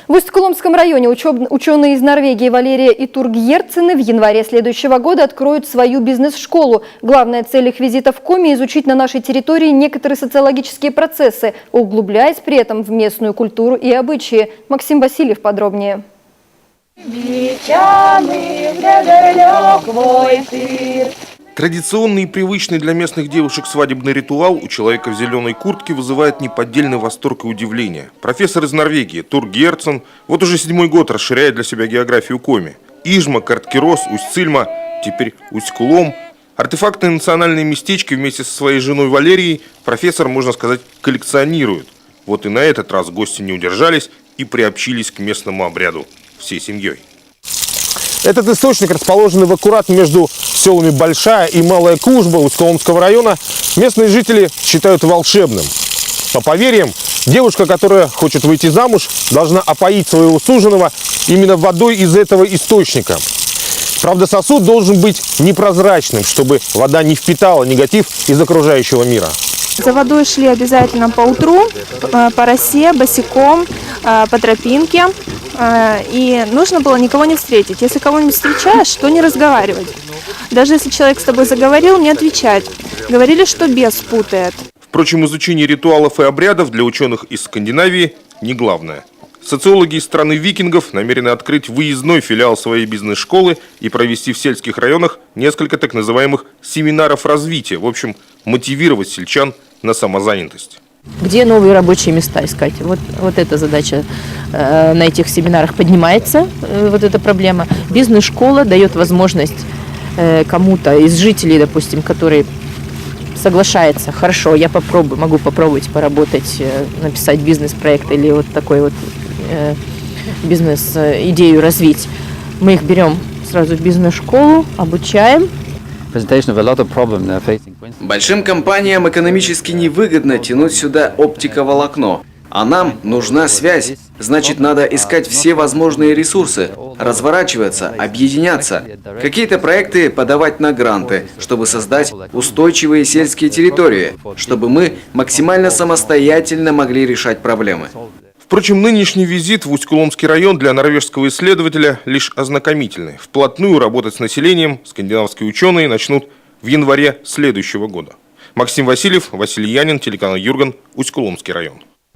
В Усть-Куломском районе ученые из Норвегии Валерия и Тургьерцены в январе следующего года откроют свою бизнес-школу. Главная цель их визита в Коми – изучить на нашей территории некоторые социологические процессы, углубляясь при этом в местную культуру и обычаи. Максим Васильев подробнее. Традиционный и привычный для местных девушек свадебный ритуал у человека в зеленой куртке вызывает неподдельный восторг и удивление. Профессор из Норвегии Тургьерцен вот уже 7-й год расширяет для себя географию Коми. Ижма, Карткирос, Усть-Цильма, теперь Усть-Кулом. Артефактные национальные местечки вместе со своей женой Валерией профессор, можно сказать, коллекционирует. Вот и на этот раз гости не удержались и приобщились к местному обряду всей семьей. Этот источник, расположенный аккурат между селами Большая и Малая Кужба Усть-Куломского района, местные жители считают волшебным. По поверьям, девушка, которая хочет выйти замуж, должна опоить своего суженого именно водой из этого источника. Правда, сосуд должен быть непрозрачным, чтобы вода не впитала негатив из окружающего мира. За водой шли обязательно по утру, по росе, босиком, по тропинке. И нужно было никого не встретить. Если кого-нибудь встречаешь, то не разговаривать. Даже если человек с тобой заговорил, не отвечать. Говорили, что бес путает. Впрочем, изучение ритуалов и обрядов для ученых из Скандинавии не главное. Социологи из страны викингов намерены открыть выездной филиал своей бизнес-школы и провести в сельских районах несколько так называемых семинаров развития. В общем, мотивировать сельчан на самозанятость. Где новые рабочие места искать? Вот эта задача на этих семинарах поднимается, вот эта проблема. Бизнес-школа дает возможность кому-то из жителей, допустим, который соглашается, хорошо, я могу попробовать поработать, написать бизнес-проект или вот такой вот бизнес-идею развить. Мы их берем сразу в бизнес-школу, обучаем. Большим компаниям экономически невыгодно тянуть сюда оптиковолокно. А нам нужна связь. Значит, надо искать все возможные ресурсы, разворачиваться, объединяться. Какие-то проекты подавать на гранты, чтобы создать устойчивые сельские территории, чтобы мы максимально самостоятельно могли решать проблемы. Впрочем, нынешний визит в Усть-Куломский район для норвежского исследователя лишь ознакомительный. Вплотную работать с населением скандинавские ученые начнут в январе следующего года. Максим Васильев, Василий Янин, телеканал Юрган, Усть-Куломский район.